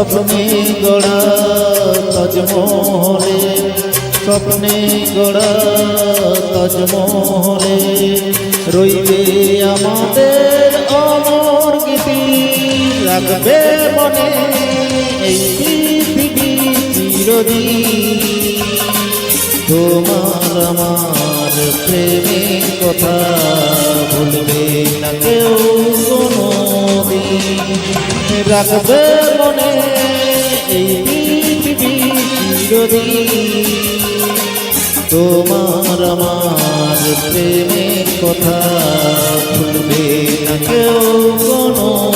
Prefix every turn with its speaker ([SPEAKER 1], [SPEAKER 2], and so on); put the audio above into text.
[SPEAKER 1] স্বপ্নে গড়া তাজমহলে, স্বপ্নে গড়া তাজমহলে রইবে আমাদের অমর গীতি। রাখবে মনে এই পৃথিবী চিরদিন। তোমার আমার প্রেমের কথা ভুলবে না কেউ কোনোদিন। রাখবে মনে এই পৃথিবী চিরদিন। তোমার আমার প্রেমের কথা ভুলবে না কেউ কোনো